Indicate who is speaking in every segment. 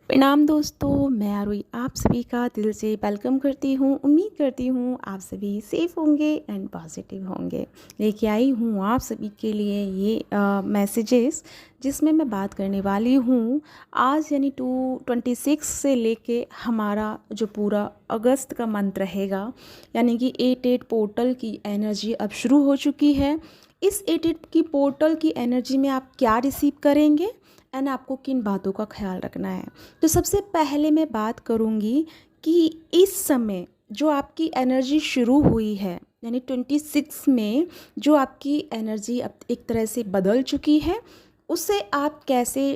Speaker 1: प्रणाम दोस्तों, मैं आरुई आप सभी का दिल से वेलकम करती हूँ। उम्मीद करती हूँ आप सभी सेफ़ होंगे एंड पॉजिटिव होंगे। लेके आई हूँ आप सभी के लिए ये मैसेजेस जिसमें मैं बात करने वाली हूँ आज यानी 26 से लेके हमारा जो पूरा अगस्त का मंथ रहेगा, यानी कि 88 पोर्टल की एनर्जी अब शुरू हो चुकी है। इस 88 की पोर्टल की एनर्जी में आप क्या रिसीव करेंगे एंड आपको किन बातों का ख्याल रखना है। तो सबसे पहले मैं बात करूँगी कि इस समय जो आपकी एनर्जी शुरू हुई है, यानी 26 में जो आपकी एनर्जी अब एक तरह से बदल चुकी है, उसे आप कैसे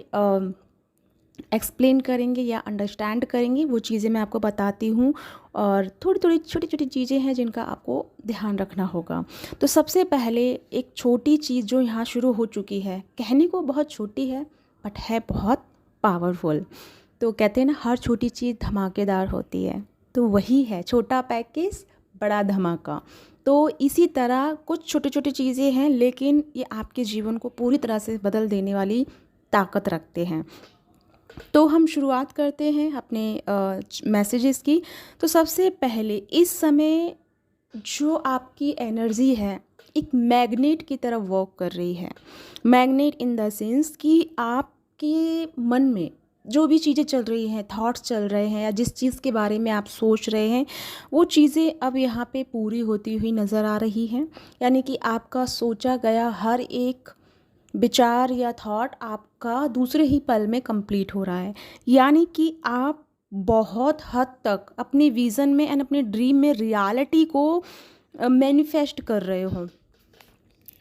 Speaker 1: एक्सप्लेन करेंगे या अंडरस्टैंड करेंगे, वो चीज़ें मैं आपको बताती हूँ। और थोड़ी थोड़ी छोटी छोटी चीज़ें हैं जिनका आपको ध्यान रखना होगा। तो सबसे पहले एक छोटी चीज़ जो यहाँ शुरू हो चुकी है, कहने को बहुत छोटी है बट है बहुत पावरफुल। तो कहते हैं ना, हर छोटी चीज़ धमाकेदार होती है, तो वही है छोटा पैकेज बड़ा धमाका। तो इसी तरह कुछ छोटी छोटी चीज़ें हैं, लेकिन ये आपके जीवन को पूरी तरह से बदल देने वाली ताकत रखते हैं। तो हम शुरुआत करते हैं अपने मैसेजेस की। तो सबसे पहले इस समय जो आपकी एनर्जी है एक मैग्नेट की तरह वर्क कर रही है। मैग्नेट इन द सेंस कि आपके मन में जो भी चीज़ें चल रही हैं, थॉट्स चल रहे हैं, या जिस चीज़ के बारे में आप सोच रहे हैं, वो चीज़ें अब यहाँ पे पूरी होती हुई नज़र आ रही हैं। यानी कि आपका सोचा गया हर एक विचार या थॉट आपका दूसरे ही पल में कंप्लीट हो रहा है। यानी कि आप बहुत हद तक अपने विज़न में एंड अपने ड्रीम में रियलिटी को मैनिफेस्ट कर रहे हो।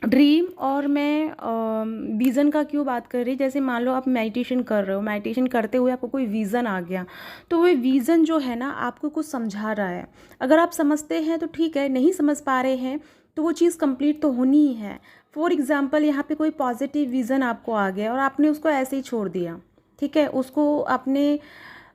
Speaker 1: ड्रीम और मैं विज़न का क्यों बात कर रही, जैसे मान लो आप मेडिटेशन कर रहे हो, मेडिटेशन करते हुए आपको कोई विज़न आ गया, तो वो विज़न जो है ना आपको कुछ समझा रहा है। अगर आप समझते हैं तो ठीक है, नहीं समझ पा रहे हैं तो वो चीज़ कंप्लीट तो होनी ही है। फॉर एग्ज़ाम्पल, यहाँ पे कोई पॉजिटिव विज़न आपको आ गया और आपने उसको ऐसे ही छोड़ दिया, ठीक है, उसको आपने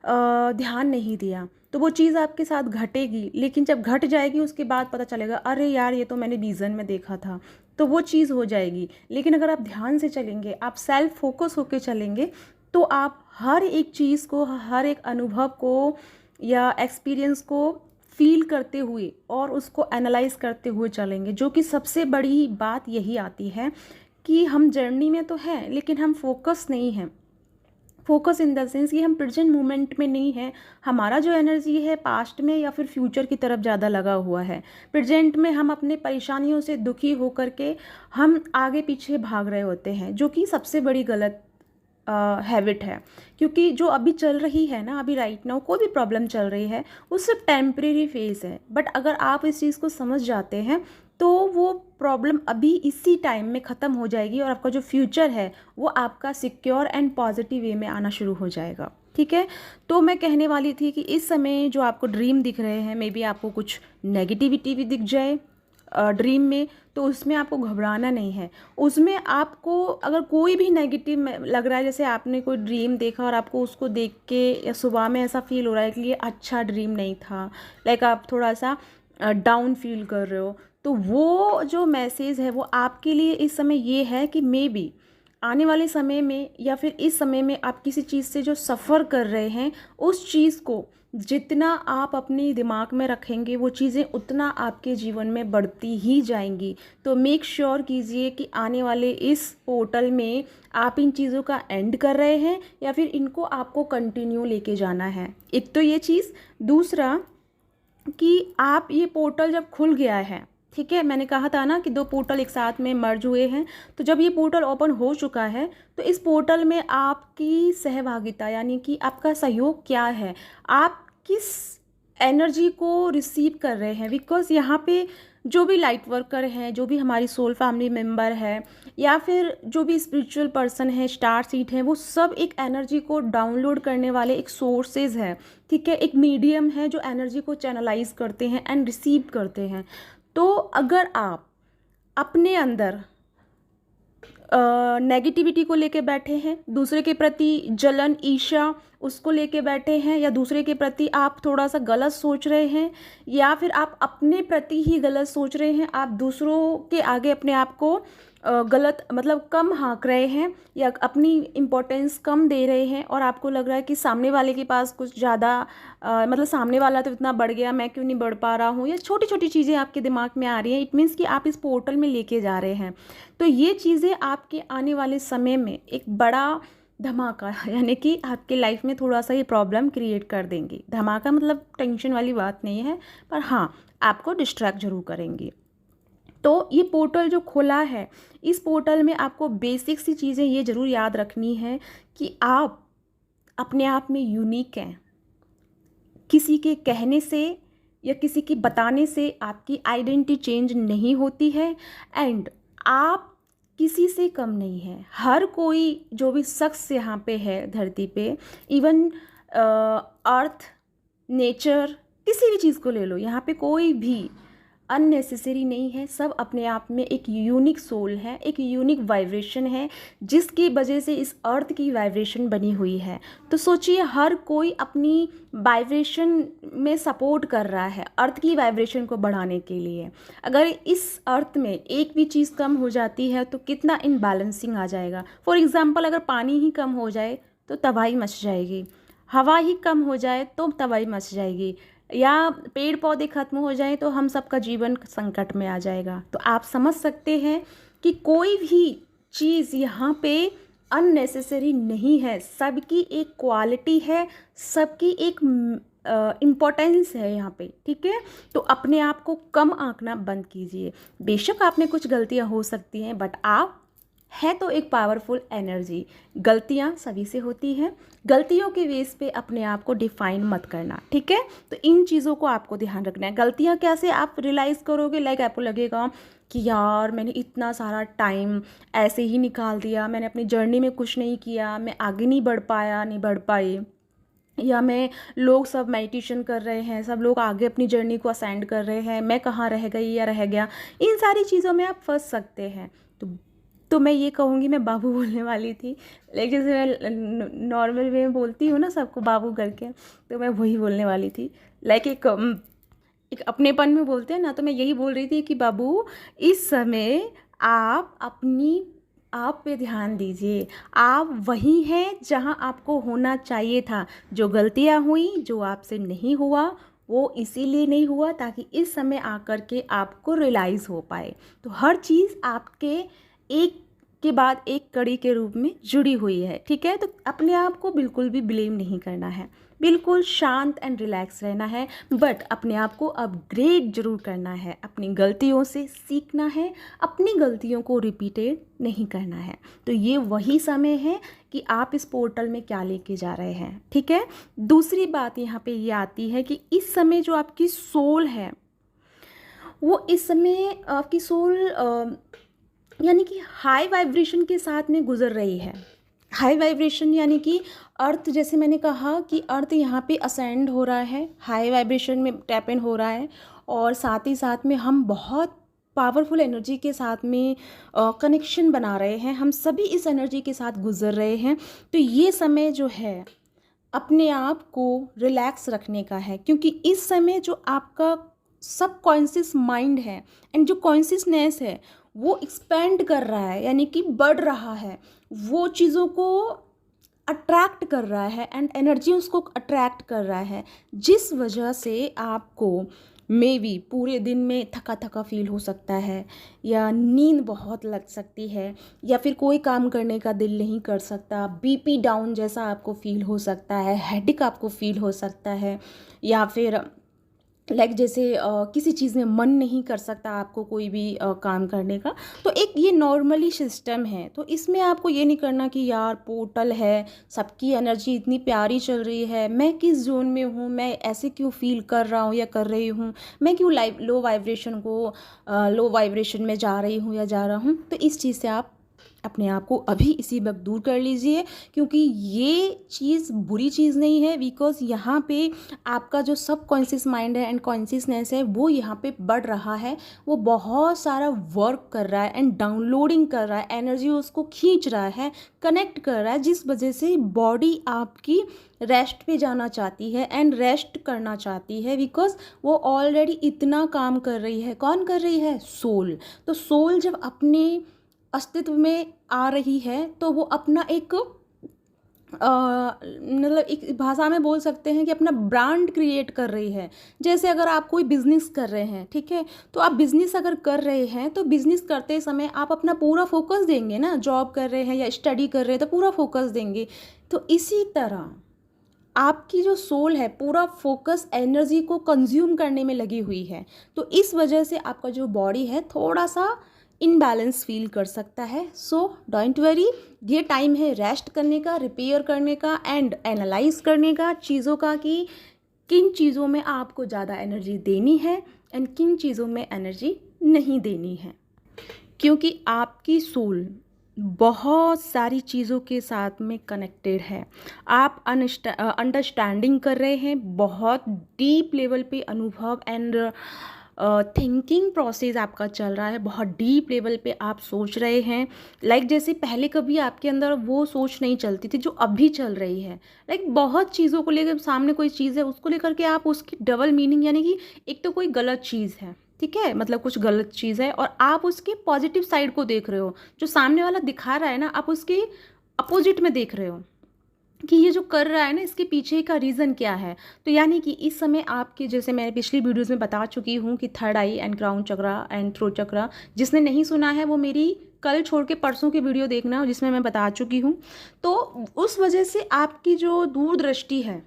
Speaker 1: ध्यान नहीं दिया, तो वो चीज़ आपके साथ घटेगी। लेकिन जब घट जाएगी उसके बाद पता चलेगा, अरे यार ये तो मैंने विज़न में देखा था, तो वो चीज़ हो जाएगी। लेकिन अगर आप ध्यान से चलेंगे, आप सेल्फ फोकस होकर चलेंगे, तो आप हर एक चीज़ को, हर एक अनुभव को या एक्सपीरियंस को फील करते हुए और उसको एनालाइज करते हुए चलेंगे। जो कि सबसे बड़ी बात यही आती है कि हम जर्नी में तो हैं लेकिन हम फोकस नहीं हैं। फोकस इन द सेंस कि हम प्रेजेंट मोमेंट में नहीं है। हमारा जो एनर्जी है पास्ट में या फिर फ्यूचर की तरफ ज़्यादा लगा हुआ है। प्रेजेंट में हम अपने परेशानियों से दुखी होकर के हम आगे पीछे भाग रहे होते हैं, जो कि सबसे बड़ी गलत हैबिट है। क्योंकि जो अभी चल रही है ना, अभी राइट नाउ कोई भी प्रॉब्लम चल रही है, वो सिर्फ टेम्परेरी फेज़ है। बट अगर आप इस चीज़ को समझ जाते हैं तो वो प्रॉब्लम अभी इसी टाइम में ख़त्म हो जाएगी और आपका जो फ्यूचर है वो आपका सिक्योर एंड पॉजिटिव वे में आना शुरू हो जाएगा। ठीक है, तो मैं कहने वाली थी कि इस समय जो आपको ड्रीम दिख रहे हैं, मे बी आपको कुछ नेगेटिविटी भी दिख जाए ड्रीम में, तो उसमें आपको घबराना नहीं है। उसमें आपको अगर कोई भी नेगेटिव लग रहा है, जैसे आपने कोई ड्रीम देखा और आपको उसको देख के या सुबह में ऐसा फील हो रहा है कि ये अच्छा ड्रीम नहीं था, लाइक आप थोड़ा सा डाउन फील कर रहे हो, तो वो जो मैसेज है वो आपके लिए इस समय ये है कि मे बी आने वाले समय में या फिर इस समय में आप किसी चीज़ से जो सफ़र कर रहे हैं, उस चीज़ को जितना आप अपने दिमाग में रखेंगे वो चीज़ें उतना आपके जीवन में बढ़ती ही जाएंगी। तो मेक श्योर कीजिए कि आने वाले इस पोर्टल में आप इन चीज़ों का एंड कर रहे हैं या फिर इनको आपको कंटिन्यू लेके जाना है। एक तो ये चीज़, दूसरा कि आप ये पोर्टल जब खुल गया है, ठीक है, मैंने कहा था ना कि दो पोर्टल एक साथ में मर्ज हुए हैं, तो जब ये पोर्टल ओपन हो चुका है तो इस पोर्टल में आपकी सहभागिता यानी कि आपका सहयोग क्या है, आप किस एनर्जी को रिसीव कर रहे हैं। बिकॉज यहाँ पे जो भी लाइट वर्कर हैं, जो भी हमारी सोल फैमिली मेम्बर है, या फिर जो भी स्पिरिचुअल पर्सन है, स्टार सीड है, वो सब एक एनर्जी को डाउनलोड करने वाले एक सोर्सेज है। ठीक है, एक मीडियम है जो एनर्जी को चैनलाइज करते हैं एंड रिसीव करते हैं। तो अगर आप अपने अंदर नेगेटिविटी को लेके बैठे हैं, दूसरे के प्रति जलन, ईर्ष्या उसको लेके बैठे हैं, या दूसरे के प्रति आप थोड़ा सा गलत सोच रहे हैं, या फिर आप अपने प्रति ही गलत सोच रहे हैं, आप दूसरों के आगे अपने आप को गलत मतलब कम हाँक रहे हैं या अपनी इम्पोर्टेंस कम दे रहे हैं और आपको लग रहा है कि सामने वाले के पास कुछ ज़्यादा मतलब सामने वाला तो इतना बढ़ गया, मैं क्यों नहीं बढ़ पा रहा हूँ, या छोटी छोटी चीज़ें आपके दिमाग में आ रही हैं, इट मीन्स कि आप इस पोर्टल में लेके जा रहे हैं। तो ये चीज़ें आपके आने वाले समय में एक बड़ा धमाका यानी कि आपके लाइफ में थोड़ा सा ये प्रॉब्लम क्रिएट कर देंगी। धमाका मतलब टेंशन वाली बात नहीं है, पर हाँ आपको डिस्ट्रैक्ट जरूर करेंगी। तो ये पोर्टल जो खुला है, इस पोर्टल में आपको बेसिक सी चीज़ें ये ज़रूर याद रखनी है कि आप अपने आप में यूनिक हैं। किसी के कहने से या किसी के बताने से आपकी आइडेंटिटी चेंज नहीं होती है, एंड आप किसी से कम नहीं है। हर कोई जो भी शख्स यहाँ पे है धरती पे, इवन अर्थ, नेचर, किसी भी चीज़ को ले लो, यहाँ पे कोई भी अननेसेसरी नहीं है। सब अपने आप में एक यूनिक सोल है, एक यूनिक वाइब्रेशन है, जिसकी वजह से इस अर्थ की वाइब्रेशन बनी हुई है। तो सोचिए हर कोई अपनी वाइब्रेशन में सपोर्ट कर रहा है अर्थ की वाइब्रेशन को बढ़ाने के लिए। अगर इस अर्थ में एक भी चीज़ कम हो जाती है तो कितना इनबैलेंसिंग आ जाएगा। फॉर एग्ज़ाम्पल, अगर पानी ही कम हो जाए तो तबाही मच जाएगी, हवा ही कम हो जाए तो तबाही मच जाएगी, या पेड़ पौधे खत्म हो जाएं तो हम सबका जीवन संकट में आ जाएगा। तो आप समझ सकते हैं कि कोई भी चीज़ यहाँ पे अननेसेसरी नहीं है, सबकी एक क्वालिटी है, सबकी एक इम्पोर्टेंस है यहाँ पे, ठीक है। तो अपने आप को कम आंकना बंद कीजिए। बेशक आप में कुछ गलतियाँ हो सकती हैं, बट आप है तो एक पावरफुल एनर्जी। गलतियाँ सभी से होती हैं, गलतियों के बेस पे अपने आप को डिफाइन मत करना, ठीक है। तो इन चीज़ों को आपको ध्यान रखना है। गलतियाँ कैसे आप रियलाइज़ करोगे, लाइक आपको लगेगा कि यार मैंने इतना सारा टाइम ऐसे ही निकाल दिया, मैंने अपनी जर्नी में कुछ नहीं किया, मैं आगे नहीं बढ़ पाया, नहीं बढ़ पाई, या मैं लोग सब मेडिटेशन कर रहे हैं, सब लोग आगे अपनी जर्नी को असेंड कर रहे हैं, मैं कहाँ रह गई या रह गया। इन सारी चीज़ों में आप फंस सकते हैं। तो मैं ये कहूँगी, मैं बाबू बोलने वाली थी, लेकिन जैसे मैं नॉर्मल वे में बोलती हूँ ना सबको बाबू करके, तो मैं वही बोलने वाली थी। लाइक एक अपनेपन में बोलते हैं ना, तो मैं यही बोल रही थी कि बाबू इस समय आप पे ध्यान दीजिए। आप वही हैं जहाँ आपको होना चाहिए था। जो गलतियाँ हुई, जो आपसे नहीं हुआ, वो इसीलिए नहीं हुआ ताकि इस समय आकर के आपको रियलाइज़ हो पाए। तो हर चीज़ आपके एक के बाद एक कड़ी के रूप में जुड़ी हुई है, ठीक है। तो अपने आप को बिल्कुल भी ब्लेम नहीं करना है, बिल्कुल शांत एंड रिलैक्स रहना है, बट अपने आप को अपग्रेड जरूर करना है, अपनी गलतियों से सीखना है, अपनी गलतियों को रिपीटेड नहीं करना है। तो ये वही समय है कि आप इस पोर्टल में क्या लेके जा रहे हैं, ठीक है। दूसरी बात यहाँ पे ये आती है कि इस समय जो आपकी सोल है, वो इस समय आपकी सोल यानी कि हाई वाइब्रेशन के साथ में गुजर रही है। हाई वाइब्रेशन यानी कि अर्थ, जैसे मैंने कहा कि अर्थ यहाँ पे असेंड हो रहा है, हाई वाइब्रेशन में टैप इन हो रहा है, और साथ ही साथ में हम बहुत पावरफुल एनर्जी के साथ में कनेक्शन बना रहे हैं। हम सभी इस एनर्जी के साथ गुजर रहे हैं। तो ये समय जो है अपने आप को रिलैक्स रखने का है, क्योंकि इस समय जो आपका सब कॉन्शियस माइंड है एंड जो कॉन्शियसनेस है वो एक्सपेंड कर रहा है, यानी कि बढ़ रहा है, वो चीज़ों को अट्रैक्ट कर रहा है एंड एनर्जी उसको अट्रैक्ट कर रहा है, जिस वजह से आपको मे बी पूरे दिन में थका थका फील हो सकता है, या नींद बहुत लग सकती है, या फिर कोई काम करने का दिल नहीं कर सकता, बीपी डाउन जैसा आपको फील हो सकता है, हेडेक आपको फील हो सकता है, या फिर लाइक जैसे किसी चीज़ में मन नहीं कर सकता आपको कोई भी काम करने का। तो एक ये नॉर्मली सिस्टम है। तो इसमें आपको ये नहीं करना कि यार पोर्टल है, सबकी एनर्जी इतनी प्यारी चल रही है, मैं किस जोन में हूँ, मैं ऐसे क्यों फील कर रहा हूँ या कर रही हूँ, मैं क्यों लो वाइब्रेशन में जा रही हूँ या जा रहा हूँ। तो इस चीज़ से आप अपने आप को अभी इसी वक्त दूर कर लीजिए, क्योंकि ये चीज़ बुरी चीज़ नहीं है। बिकॉज यहाँ पे आपका जो सब कॉन्शियस माइंड है एंड कॉन्शियसनेस है वो यहाँ पे बढ़ रहा है, वो बहुत सारा वर्क कर रहा है एंड डाउनलोडिंग कर रहा है, एनर्जी उसको खींच रहा है, कनेक्ट कर रहा है, जिस वजह से बॉडी आपकी रेस्ट पे जाना चाहती है एंड रेस्ट करना चाहती है। बिकॉज वो ऑलरेडी इतना काम कर रही है। कौन कर रही है? सोल। तो सोल जब अपने अस्तित्व में आ रही है तो वो अपना एक मतलब एक भाषा में बोल सकते हैं कि अपना ब्रांड क्रिएट कर रही है। जैसे अगर आप कोई बिजनेस कर रहे हैं, ठीक है, तो आप बिजनेस अगर कर रहे हैं तो बिजनेस करते समय आप अपना पूरा फोकस देंगे ना, जॉब कर रहे हैं या स्टडी कर रहे हैं तो पूरा फोकस देंगे। तो इसी तरह आपकी जो सोल है पूरा फोकस एनर्जी को कंज्यूम करने में लगी हुई है। तो इस वजह से आपका जो बॉडी है थोड़ा सा इनबैलेंस फील कर सकता है। सो डोंट वरी, ये टाइम है रेस्ट करने का, रिपेयर करने का एंड एनालाइज करने का चीज़ों का कि किन चीज़ों में आपको ज़्यादा एनर्जी देनी है एंड किन चीज़ों में एनर्जी नहीं देनी है। क्योंकि आपकी सोल बहुत सारी चीज़ों के साथ में कनेक्टेड है। आप अंडरस्टैंडिंग कर रहे हैं, बहुत डीप लेवल पे अनुभव एंड थिंकिंग प्रोसेस आपका चल रहा है, बहुत डीप लेवल पे आप सोच रहे हैं। जैसे पहले कभी आपके अंदर वो सोच नहीं चलती थी जो अभी चल रही है। बहुत चीज़ों को लेकर, सामने कोई चीज़ है उसको लेकर के आप उसकी डबल मीनिंग, यानी कि एक तो कोई गलत चीज़ है, ठीक है, मतलब कुछ गलत चीज़ है और आप उसके पॉजिटिव साइड को देख रहे हो। जो सामने वाला दिखा रहा है ना, आप उसके अपोजिट में देख रहे हो कि ये जो कर रहा है ना इसके पीछे का रीज़न क्या है। तो यानी कि इस समय आपके, जैसे मैंने पिछली वीडियोज़ में बता चुकी हूँ कि third eye and crown chakra and throat chakra, जिसने नहीं सुना है वो मेरी कल छोड़ के परसों की वीडियो देखना जिसमें मैं बता चुकी हूँ। तो उस वजह से आपकी जो दूरदृष्टि है,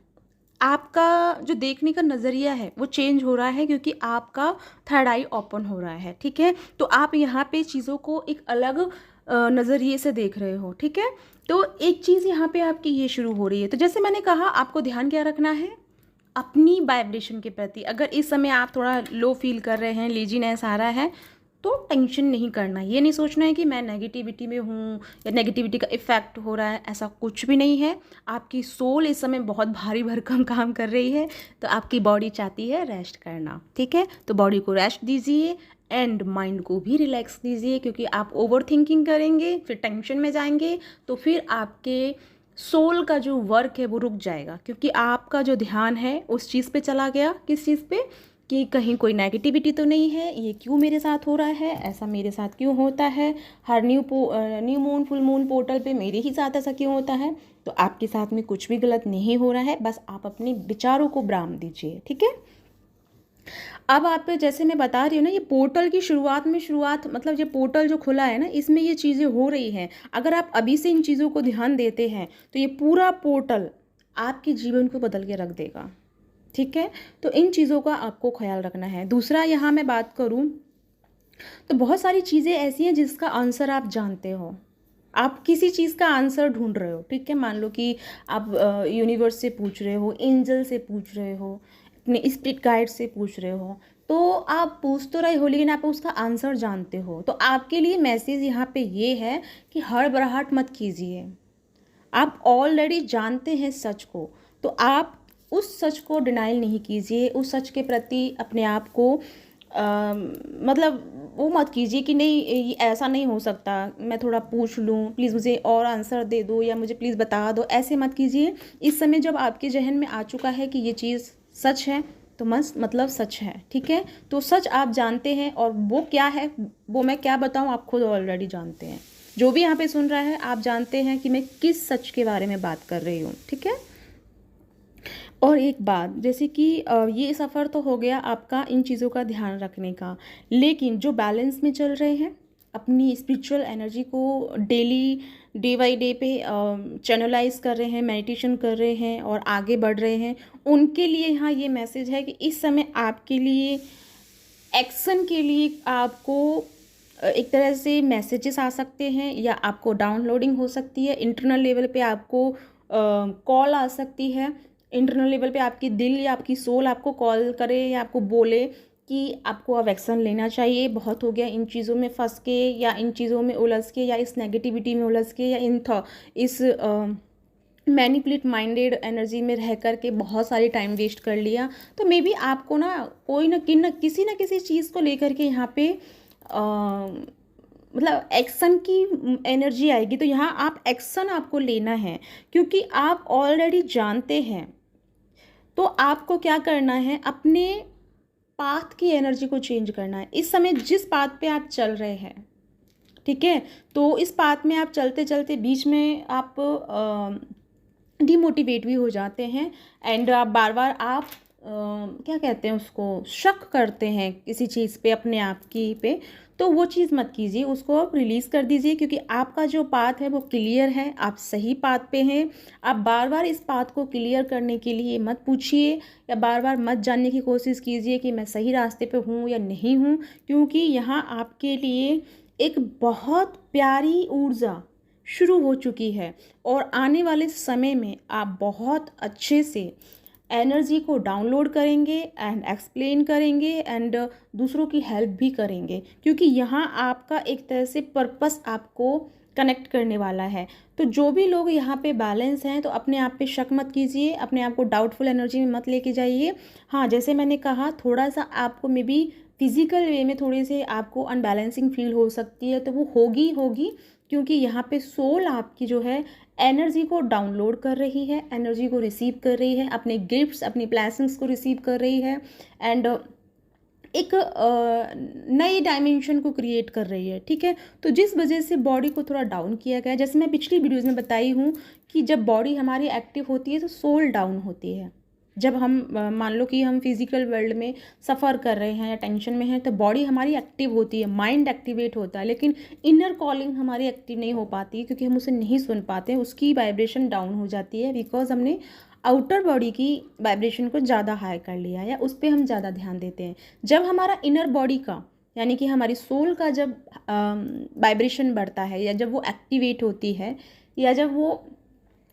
Speaker 1: आपका जो देखने का नज़रिया है वो चेंज हो रहा है, क्योंकि आपका थर्ड आई ओपन हो रहा है, ठीक है। तो आप यहाँ पे चीज़ों को एक अलग नज़रिए से देख रहे हो, ठीक है। तो एक चीज़ यहाँ पे आपकी ये शुरू हो रही है। तो जैसे मैंने कहा, आपको ध्यान क्या रखना है अपनी वाइब्रेशन के प्रति। अगर इस समय आप थोड़ा लो फील कर रहे हैं, लेजीनेस आ रहा है, तो टेंशन नहीं करना। ये नहीं सोचना है कि मैं नेगेटिविटी में हूँ या नेगेटिविटी का इफ़ेक्ट हो रहा है, ऐसा कुछ भी नहीं है। आपकी सोल इस समय बहुत भारी भरकम काम कर रही है, तो आपकी बॉडी चाहती है रेस्ट करना, ठीक है। तो बॉडी को रेस्ट दीजिए एंड माइंड को भी रिलैक्स दीजिए, क्योंकि आप ओवर थिंकिंग करेंगे, फिर टेंशन में जाएंगे, तो फिर आपके सोल का जो वर्क है वो रुक जाएगा, क्योंकि आपका जो ध्यान है उस चीज़ पे चला गया। किस चीज़ पे? कि कहीं कोई नेगेटिविटी तो नहीं है, ये क्यों मेरे साथ हो रहा है, ऐसा मेरे साथ क्यों होता है, हर new moon full moon portal पे मेरे ही साथ ऐसा क्यों होता है। तो आपके साथ में कुछ भी गलत नहीं हो रहा है, बस आप अपने विचारों को विराम दीजिए, ठीक है। अब आप, जैसे मैं बता रही हूँ ना, ये पोर्टल की शुरुआत मतलब ये पोर्टल जो खुला है ना, इसमें ये चीज़ें हो रही हैं। अगर आप अभी से इन चीज़ों को ध्यान देते हैं तो ये पूरा पोर्टल आपके जीवन को बदल के रख देगा, ठीक है। तो इन चीज़ों का आपको ख्याल रखना है। दूसरा, यहाँ मैं बात करूँ तो बहुत सारी चीज़ें ऐसी हैं जिसका आंसर आप जानते हो। आप किसी चीज़ का आंसर ढूंढ रहे हो, ठीक है। मान लो कि आप यूनिवर्स से पूछ रहे हो, एंजल से पूछ रहे हो, अपने स्पिरिट गाइड से पूछ रहे हो। तो आप पूछ तो रहे हो लेकिन आप उसका आंसर जानते हो। तो आपके लिए मैसेज यहाँ पे ये है कि हड़बड़ाहट मत कीजिए। आप ऑलरेडी जानते हैं सच को, तो आप उस सच को डिनाइल नहीं कीजिए। उस सच के प्रति अपने आप को मतलब वो मत कीजिए कि नहीं ये ऐसा नहीं हो सकता, मैं थोड़ा पूछ लूँ, प्लीज़ मुझे और आंसर दे दो या मुझे प्लीज़ बता दो, ऐसे मत कीजिए। इस समय जब आपके जहन में आ चुका है कि ये चीज़ सच है तो मतलब सच है, ठीक है। तो सच आप जानते हैं, और वो क्या है वो मैं क्या बताऊँ, आप खुद ऑलरेडी जानते हैं। जो भी यहाँ पे सुन रहा है, आप जानते हैं कि मैं किस सच के बारे में बात कर रही हूँ, ठीक है। और एक बात, जैसे कि ये सफ़र तो हो गया आपका इन चीज़ों का ध्यान रखने का, लेकिन जो बैलेंस में चल रहे हैं, अपनी स्पिरिचुअल एनर्जी को डेली डे बाई डे पे चैनलाइज कर रहे हैं, मेडिटेशन कर रहे हैं और आगे बढ़ रहे हैं, उनके लिए यहाँ ये मैसेज है कि इस समय आपके लिए एक्शन के लिए आपको एक तरह से मैसेजेस आ सकते हैं, या आपको डाउनलोडिंग हो सकती है। इंटरनल लेवल पे आपको कॉल आ सकती है। इंटरनल लेवल पे आपकी दिल या आपकी सोल आपको कॉल करे या आपको बोले कि आपको अब एक्शन लेना चाहिए, बहुत हो गया इन चीज़ों में फंस के, या इन चीज़ों में उलझ के, या इस नेगेटिविटी में उलझ के, या इस मैनिपुलेट माइंडेड एनर्जी में रह कर के बहुत सारी टाइम वेस्ट कर लिया। तो मे बी आपको ना कोई ना किसी चीज़ को लेकर के यहाँ पे मतलब एक्शन की एनर्जी आएगी। तो यहाँ आप एक्शन आपको लेना है, क्योंकि आप ऑलरेडी जानते हैं। तो आपको क्या करना है, अपने पाथ की एनर्जी को चेंज करना है। इस समय जिस पाथ पे आप चल रहे हैं, ठीक है। तो इस पाथ में आप चलते चलते बीच में आप डिमोटिवेट भी हो जाते हैं एंड आप बार बार आप क्या कहते हैं उसको, शक करते हैं किसी चीज़ पे, अपने आप की पे। तो वो चीज़ मत कीजिए, उसको आप रिलीज़ कर दीजिए, क्योंकि आपका जो पाथ है वो क्लियर है, आप सही पाथ पे हैं। आप बार बार इस पाथ को क्लियर करने के लिए मत पूछिए या बार बार मत जानने की कोशिश कीजिए कि मैं सही रास्ते पे हूँ या नहीं हूँ, क्योंकि यहाँ आपके लिए एक बहुत प्यारी ऊर्जा शुरू हो चुकी है और आने वाले समय में आप बहुत अच्छे से एनर्जी को डाउनलोड करेंगे एंड एक्सप्लेन करेंगे एंड दूसरों की हेल्प भी करेंगे, क्योंकि यहाँ आपका एक तरह से पर्पस आपको कनेक्ट करने वाला है। तो जो भी लोग यहाँ पे बैलेंस हैं, तो अपने आप पे शक मत कीजिए, अपने आप को डाउटफुल एनर्जी में मत लेके जाइए। हाँ, जैसे मैंने कहा, थोड़ा सा आपको मे बी फिजिकल वे में थोड़ी सी आपको अनबैलेंसिंग फील हो सकती है, तो वो होगी, क्योंकि यहाँ पे सोल आपकी जो है एनर्जी को डाउनलोड कर रही है, एनर्जी को रिसीव कर रही है, अपने गिफ्ट्स, अपनी ब्लेसिंग्स को रिसीव कर रही है एंड एक नई डायमेंशन को क्रिएट कर रही है। ठीक है। तो जिस वजह से बॉडी को थोड़ा डाउन किया गया है, जैसे मैं पिछली वीडियोज़ में बताई हूँ कि जब बॉडी हमारी एक्टिव होती है तो सोल डाउन होती है। जब हम मान लो कि हम फिजिकल वर्ल्ड में सफ़र कर रहे हैं या टेंशन में हैं, तो बॉडी हमारी एक्टिव होती है, माइंड एक्टिवेट होता है, लेकिन इनर कॉलिंग हमारी एक्टिव नहीं हो पाती, क्योंकि हम उसे नहीं सुन पाते, उसकी वाइब्रेशन डाउन हो जाती है, बिकॉज हमने आउटर बॉडी की वाइब्रेशन को ज़्यादा हाई कर लिया या उस पर हम ज़्यादा ध्यान देते हैं। जब हमारा इनर बॉडी का, यानी कि हमारी सोल का जब वाइब्रेशन बढ़ता है या जब वो एक्टिवेट होती है या जब वो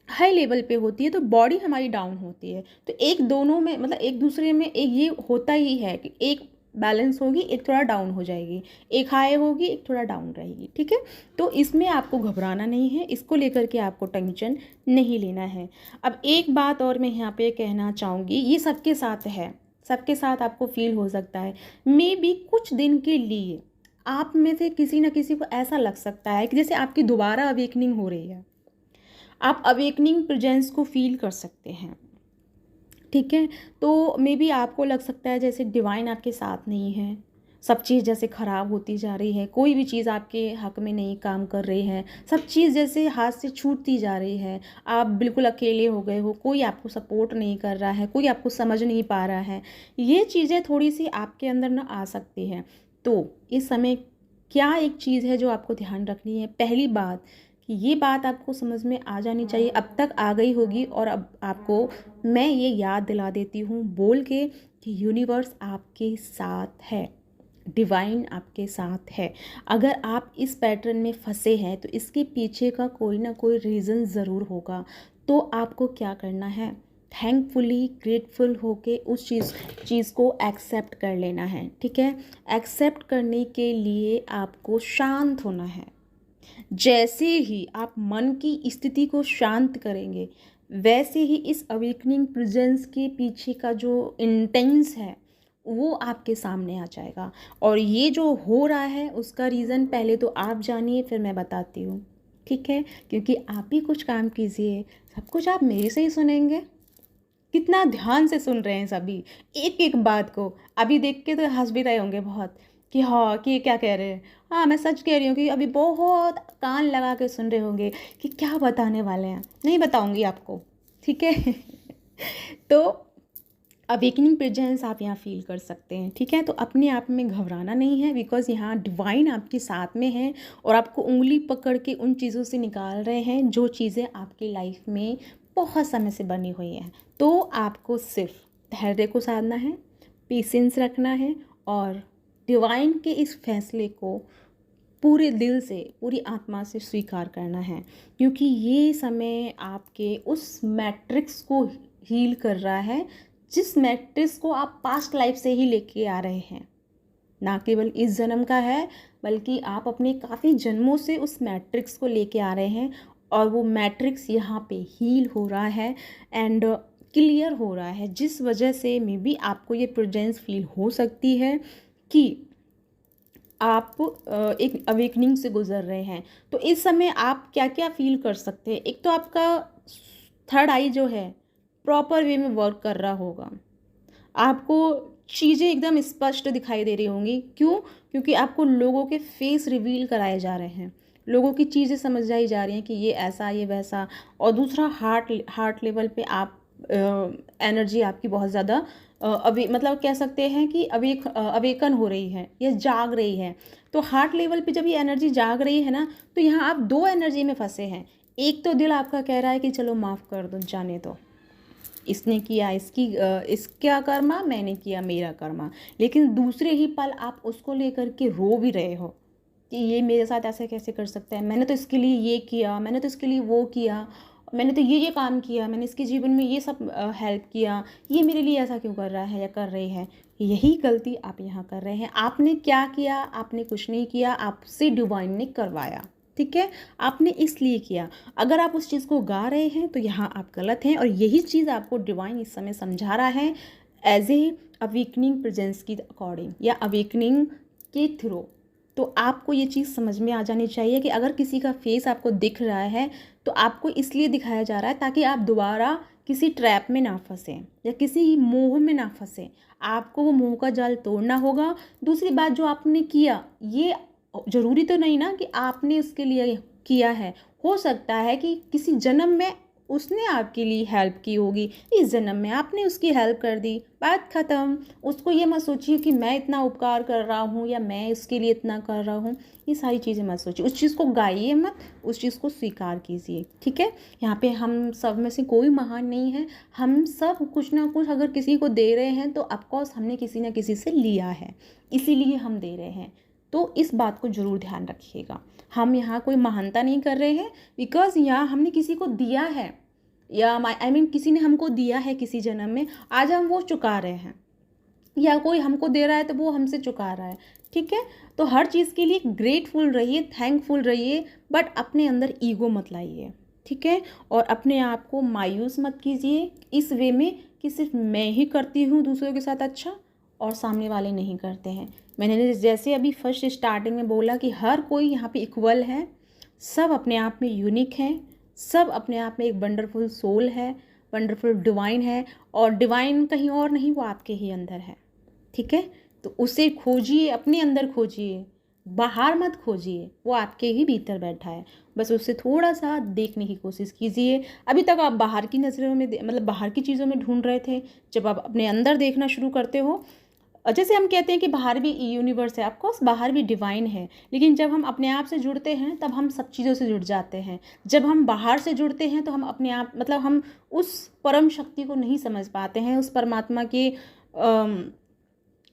Speaker 1: हाई लेवल पे होती है, तो बॉडी हमारी डाउन होती है। तो एक दोनों में, मतलब एक दूसरे में एक ये होता ही है कि एक बैलेंस होगी, एक थोड़ा डाउन हो जाएगी, एक हाई होगी, एक थोड़ा डाउन रहेगी। ठीक है। तो इसमें आपको घबराना नहीं है, इसको लेकर के आपको टेंशन नहीं लेना है। अब एक बात और मैं यहाँ पे कहना चाहूँगी, ये सबके साथ है, सबके साथ आपको फील हो सकता है, मे बी कुछ दिन के लिए आप में से किसी न किसी को ऐसा लग सकता है कि जैसे आपकी दोबारा अवेकनिंग हो रही है, आप अवेकनिंग प्रेजेंस को फील कर सकते हैं। ठीक है। तो मे बी आपको लग सकता है जैसे डिवाइन आपके साथ नहीं है, सब चीज़ जैसे ख़राब होती जा रही है, कोई भी चीज़ आपके हक में नहीं काम कर रही है, सब चीज़ जैसे हाथ से छूटती जा रही है, आप बिल्कुल अकेले हो गए हो, कोई आपको सपोर्ट नहीं कर रहा है, कोई आपको समझ नहीं पा रहा है। ये चीज़ें थोड़ी सी आपके अंदर ना आ सकती हैं। तो इस समय क्या एक चीज़ है जो आपको ध्यान रखनी है, पहली बात कि ये बात आपको समझ में आ जानी चाहिए, अब तक आ गई होगी, और अब आपको मैं ये याद दिला देती हूँ बोल के कि यूनिवर्स आपके साथ है, डिवाइन आपके साथ है। अगर आप इस पैटर्न में फंसे हैं तो इसके पीछे का कोई ना कोई रीज़न ज़रूर होगा। तो आपको क्या करना है, थैंकफुली ग्रेटफुल होके उस चीज़ को एक्सेप्ट कर लेना है। ठीक है। एक्सेप्ट करने के लिए आपको शांत होना है। जैसे ही आप मन की स्थिति को शांत करेंगे, वैसे ही इस अवेकनिंग प्रेजेंस के पीछे का जो इंटेंस है वो आपके सामने आ जाएगा। और ये जो हो रहा है उसका रीज़न पहले तो आप जानिए, फिर मैं बताती हूँ। ठीक है। क्योंकि आप ही कुछ काम कीजिए, सब कुछ आप मेरे से ही सुनेंगे। कितना ध्यान से सुन रहे हैं सभी एक एक बात को। अभी देख के तो हंस भी रहे होंगे बहुत कि हाँ, कि ये क्या कह रहे हैं। हाँ, मैं सच कह रही हूँ कि अभी बहुत कान लगा के सुन रहे होंगे कि क्या बताने वाले हैं। नहीं बताऊंगी आपको। ठीक है। तो अवेकनिंग प्रेजेंस आप यहाँ फील कर सकते हैं। ठीक है। तो अपने आप में घबराना नहीं है, बिकॉज यहाँ डिवाइन आपके साथ में है और आपको उंगली पकड़ के उन चीज़ों से निकाल रहे हैं जो चीज़ें आपकी लाइफ में बहुत समय से बनी हुई हैं। तो आपको सिर्फ धैर्य को साधना है, पेशेंस रखना है और डिवाइन के इस फैसले को पूरे दिल से, पूरी आत्मा से स्वीकार करना है, क्योंकि ये समय आपके उस मैट्रिक्स को हील कर रहा है जिस मैट्रिक्स को आप पास्ट लाइफ से ही लेके आ रहे हैं। ना केवल इस जन्म का है, बल्कि आप अपने काफ़ी जन्मों से उस मैट्रिक्स को लेके आ रहे हैं और वो मैट्रिक्स यहाँ पे हील हो रहा है एंड क्लियर हो रहा है, जिस वजह से मे बी आपको ये प्रेजेंस फील हो सकती है कि आप एक अवेकनिंग से गुजर रहे हैं। तो इस समय आप क्या क्या फील कर सकते हैं, एक तो आपका थर्ड आई जो है प्रॉपर वे में वर्क कर रहा होगा, आपको चीज़ें एकदम स्पष्ट दिखाई दे रही होंगी। क्यों? क्योंकि आपको लोगों के फेस रिवील कराए जा रहे हैं, लोगों की चीज़ें समझाई जा रही हैं कि ये ऐसा, ये वैसा। और दूसरा, हार्ट लेवल पे आप एनर्जी आपकी बहुत ज़्यादा अभी मतलब कह सकते हैं कि अवेकन हो रही है या जाग रही है। तो हार्ट लेवल पे जब ये एनर्जी जाग रही है ना, तो यहाँ आप दो एनर्जी में फंसे हैं। एक तो दिल आपका कह रहा है कि चलो माफ़ कर दो, जाने दो, इसने किया इसका कर्मा, मैंने किया मेरा कर्मा। लेकिन दूसरे ही पल आप उसको लेकर के रो भी रहे हो कि ये मेरे साथ ऐसे कैसे कर सकता है, मैंने तो इसके लिए ये किया, मैंने तो इसके लिए वो किया, मैंने तो ये काम किया, मैंने इसके जीवन में ये सब हेल्प किया, ये मेरे लिए ऐसा क्यों कर रहा है या कर रही है। यही गलती आप यहाँ कर रहे हैं। आपने क्या किया? आपने कुछ नहीं किया, आपसे डिवाइन ने करवाया। ठीक है, आपने इसलिए किया। अगर आप उस चीज़ को गा रहे हैं तो यहाँ आप गलत हैं, और यही चीज़ आपको डिवाइन इस समय समझा रहा है एज ए अवेकनिंग प्रेजेंस की अकॉर्डिंग या अवेकनिंग के थ्रू। तो आपको ये चीज़ समझ में आ जानी चाहिए कि अगर किसी का फेस आपको दिख रहा है तो आपको इसलिए दिखाया जा रहा है ताकि आप दोबारा किसी ट्रैप में ना फंसें या किसी मोह में ना फंसें। आपको वो मोह का जाल तोड़ना होगा। दूसरी बात, जो आपने किया, ये ज़रूरी तो नहीं ना कि आपने उसके लिए किया है। हो सकता है कि किसी जन्म में उसने आपके लिए हेल्प की होगी, इस जन्म में आपने उसकी हेल्प कर दी, बात ख़त्म। उसको ये मत सोचिए कि मैं इतना उपकार कर रहा हूँ या मैं उसके लिए इतना कर रहा हूँ। ये सारी चीज़ें मत सोचिए, उस चीज़ को गाइए मत, उस चीज़ को स्वीकार कीजिए। ठीक है, यहाँ पे हम सब में से कोई महान नहीं है। हम सब कुछ ना कुछ अगर किसी को दे रहे हैं तो ऑफकोर्स हमने किसी ना किसी से लिया है, इसीलिए हम दे रहे हैं। तो इस बात को ज़रूर ध्यान रखिएगा। हम यहाँ कोई महानता नहीं कर रहे हैं, बिकॉज़ यहाँ हमने किसी को दिया है, या आई मीन किसी ने हमको दिया है किसी जन्म में, आज हम वो चुका रहे हैं, या कोई हमको दे रहा है तो वो हमसे चुका रहा है। ठीक है, तो हर चीज़ के लिए ग्रेटफुल रहिए, थैंकफुल रहिए, बट अपने अंदर ईगो मत लाइए। ठीक है, और अपने आप को मायूस मत कीजिए इस वे में कि सिर्फ मैं ही करती हूँ दूसरों के साथ अच्छा और सामने वाले नहीं करते हैं। मैंने जैसे अभी फर्स्ट स्टार्टिंग में बोला कि हर कोई यहाँ पे इक्वल है, सब अपने आप में यूनिक हैं, सब अपने आप में एक वंडरफुल सोल है, वंडरफुल डिवाइन है, और डिवाइन कहीं और नहीं, वो आपके ही अंदर है। ठीक है, तो उसे खोजिए, अपने अंदर खोजिए, बाहर मत खोजिए, वो आपके ही भीतर बैठा है। बस उसे थोड़ा सा देखने की कोशिश कीजिए। अभी तक आप बाहर की नज़रों में मतलब बाहर की चीज़ों में ढूंढ रहे थे, जब आप अपने अंदर देखना शुरू करते हो, जैसे हम कहते हैं कि बाहर भी यूनिवर्स है, ऑफकोर्स बाहर भी डिवाइन है, लेकिन जब हम अपने आप से जुड़ते हैं तब हम सब चीज़ों से जुड़ जाते हैं। जब हम बाहर से जुड़ते हैं तो हम अपने आप मतलब हम उस परम शक्ति को नहीं समझ पाते हैं, उस परमात्मा के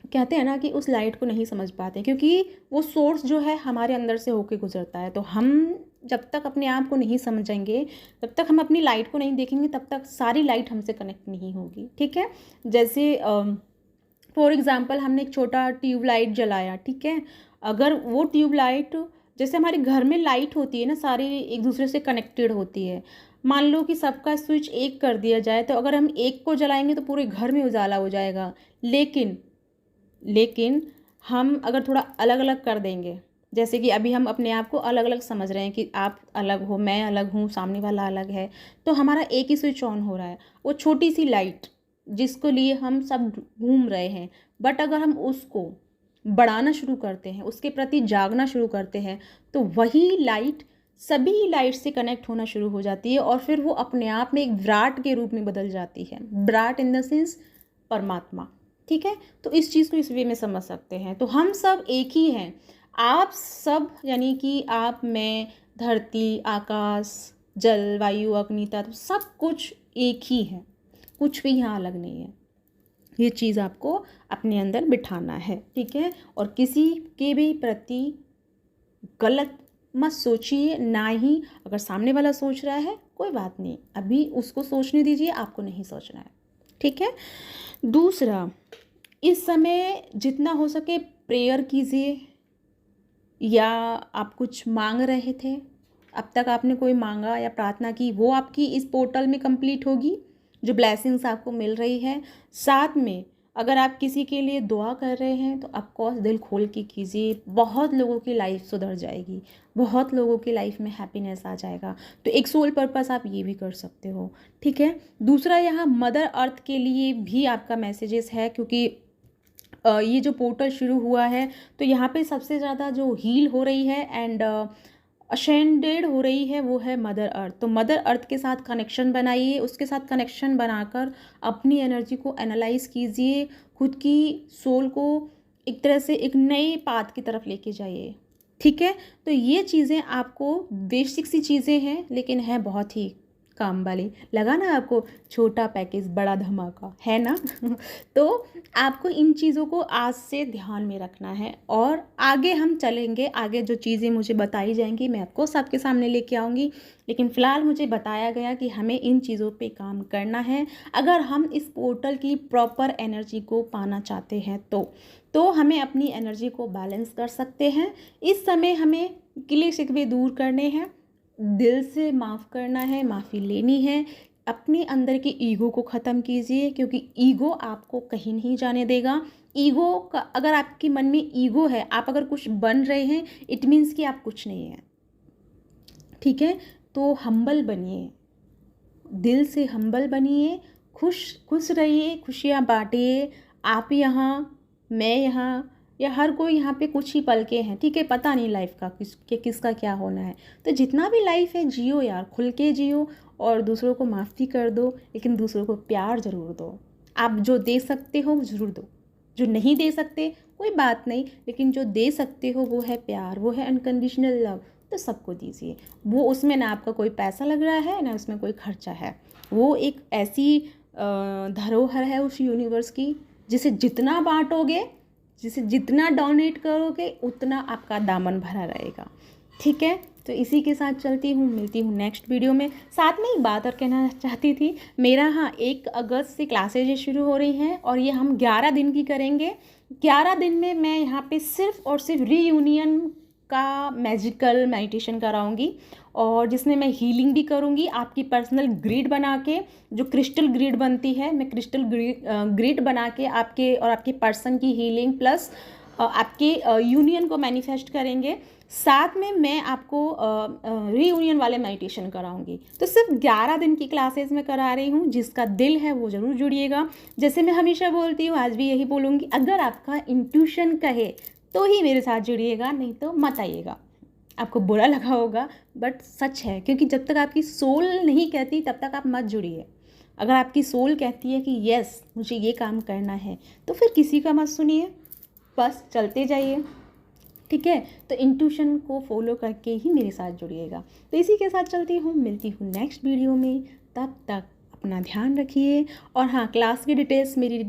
Speaker 1: कहते हैं ना कि उस लाइट को नहीं समझ पाते, क्योंकि वो सोर्स जो है हमारे अंदर से होके गुजरता है। तो हम जब तक अपने आप को नहीं समझेंगे, तब तक हम अपनी लाइट को नहीं देखेंगे, तब तक सारी लाइट हमसे कनेक्ट नहीं होगी। ठीक है, जैसे फॉर एग्ज़ाम्पल हमने एक छोटा ट्यूबलाइट जलाया, ठीक है, अगर वो ट्यूबलाइट, जैसे हमारे घर में लाइट होती है ना, सारी एक दूसरे से कनेक्टेड होती है। मान लो कि सबका स्विच एक कर दिया जाए, तो अगर हम एक को जलाएंगे तो पूरे घर में उजाला हो जाएगा। लेकिन हम अगर थोड़ा अलग अलग कर देंगे, जैसे कि अभी हम अपने आप को अलग अलग समझ रहे हैं कि आप अलग हो, मैं अलग हूँ, सामने वाला अलग है, तो हमारा एक ही स्विच ऑन हो रहा है, वो छोटी सी लाइट जिसको लिए हम सब घूम रहे हैं। बट अगर हम उसको बढ़ाना शुरू करते हैं, उसके प्रति जागना शुरू करते हैं, तो वही लाइट सभी लाइट से कनेक्ट होना शुरू हो जाती है, और फिर वो अपने आप में एक विराट के रूप में बदल जाती है। विराट इन द सेंस परमात्मा। ठीक है, तो इस चीज़ को इस वे में समझ सकते हैं। तो हम सब एक ही हैं। आप सब यानी कि आप, मैं, धरती, आकाश, जल, वायु, अग्नि तत्व, सब कुछ एक ही है, कुछ भी यहाँ अलग नहीं है। ये चीज़ आपको अपने अंदर बिठाना है। ठीक है, और किसी के भी प्रति गलत मत सोचिए, ना ही अगर सामने वाला सोच रहा है कोई बात नहीं, अभी उसको सोचने दीजिए, आपको नहीं सोचना है। ठीक है, दूसरा, इस समय जितना हो सके प्रेयर कीजिए, या आप कुछ मांग रहे थे, अब तक आपने कोई मांगा या प्रार्थना की, वो आपकी इस पोर्टल में कंप्लीट होगी, जो ब्लेसिंग्स आपको मिल रही है। साथ में अगर आप किसी के लिए दुआ कर रहे हैं तो ऑफकोर्स दिल खोल के कीजिए, बहुत लोगों की लाइफ सुधर जाएगी, बहुत लोगों की लाइफ में हैप्पीनेस आ जाएगा। तो एक सोल पर्पस आप ये भी कर सकते हो, ठीक है। दूसरा, यहाँ मदर अर्थ के लिए भी आपका मैसेजेस है, क्योंकि ये जो पोर्टल शुरू हुआ है तो यहाँ पे सबसे ज़्यादा जो हील हो रही है एंड अशेंडेड हो रही है वो है मदर अर्थ। तो मदर अर्थ के साथ कनेक्शन बनाइए, उसके साथ कनेक्शन बनाकर अपनी एनर्जी को एनालाइज कीजिए, खुद की सोल को एक तरह से एक नए पाथ की तरफ लेके जाइए, ठीक है। तो ये चीज़ें आपको बेसिक सी चीज़ें हैं, लेकिन है बहुत ही काम वाली। लगा ना आपको, छोटा पैकेज बड़ा धमाका, है ना। तो आपको इन चीज़ों को आज से ध्यान में रखना है और आगे हम चलेंगे, आगे जो चीज़ें मुझे बताई जाएंगी मैं आपको सबके सामने लेके आऊँगी। लेकिन फ़िलहाल मुझे बताया गया कि हमें इन चीज़ों पे काम करना है अगर हम इस पोर्टल की प्रॉपर एनर्जी को पाना चाहते हैं। तो हमें अपनी एनर्जी को बैलेंस कर सकते हैं। इस समय हमें गिले शिकवे दूर करने हैं, दिल से माफ़ करना है, माफ़ी लेनी है, अपने अंदर के ईगो को ख़त्म कीजिए, क्योंकि ईगो आपको कहीं नहीं जाने देगा। ईगो का, अगर आपके मन में ईगो है, आप अगर कुछ बन रहे हैं, इट मीन्स कि आप कुछ नहीं हैं, ठीक है। तो हम्बल बनिए, दिल से हम्बल बनिए, खुश रहिए, खुशियाँ बांटिए। आप यहाँ, मैं यहाँ, या हर कोई यहाँ पे कुछ ही पल के हैं, ठीक है। पता नहीं लाइफ का किसका क्या होना है। तो जितना भी लाइफ है जियो यार, खुल के जियो और दूसरों को माफ़ी कर दो, लेकिन दूसरों को प्यार ज़रूर दो। आप जो दे सकते हो ज़रूर दो, जो नहीं दे सकते कोई बात नहीं, लेकिन जो दे सकते हो वो है प्यार, वो है अनकंडीशनल लव। तो सबको दीजिए, वो उसमें ना आपका कोई पैसा लग रहा है ना उसमें कोई खर्चा है। वो एक ऐसी धरोहर है उस यूनिवर्स की, जिसे जितना बांटोगे, जिसे जितना डोनेट करोगे, उतना आपका दामन भरा रहेगा, ठीक है। तो इसी के साथ चलती हूँ, मिलती हूँ नेक्स्ट वीडियो में। साथ में एक बात और कहना चाहती थी, मेरा 1 अगस्त से क्लासेज शुरू हो रही हैं और ये हम 11 दिन की करेंगे। 11 दिन में मैं यहाँ पे सिर्फ और सिर्फ रीयूनियन का मैजिकल मेडिटेशन कराऊंगी, और जिसमें मैं हीलिंग भी करूंगी आपकी पर्सनल ग्रिड बना के, जो क्रिस्टल ग्रिड बनती है, मैं क्रिस्टल ग्रिड बना के आपके और आपके पर्सन की हीलिंग प्लस आपके यूनियन को मैनिफेस्ट करेंगे। साथ में मैं आपको रीयूनियन वाले मेडिटेशन कराऊंगी। तो सिर्फ 11 दिन की क्लासेस में करा रही हूँ, जिसका दिल है वो ज़रूर जुड़िएगा। जैसे मैं हमेशा बोलती हूँ, आज भी यही बोलूँगी, अगर आपका इंट्यूशन कहे तो ही मेरे साथ जुड़िएगा, नहीं तो मत आइएगा। आपको बुरा लगा होगा बट सच है, क्योंकि जब तक आपकी सोल नहीं कहती तब तक आप मत जुड़िए। अगर आपकी सोल कहती है कि यस मुझे ये काम करना है, तो फिर किसी का मत सुनिए, बस चलते जाइए, ठीक है। तो इंट्यूशन को फॉलो करके ही मेरे साथ जुड़िएगा। तो इसी के साथ चलती हूँ, मिलती हूँ नेक्स्ट वीडियो में। तब तक अपना ध्यान रखिए। और हाँ, क्लास की डिटेल्स मेरी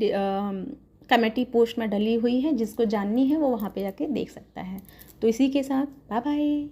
Speaker 1: कमेटी पोस्ट में डली हुई है, जिसको जाननी है वो वहाँ पे जाके देख सकता है। तो इसी के साथ बाय बाय।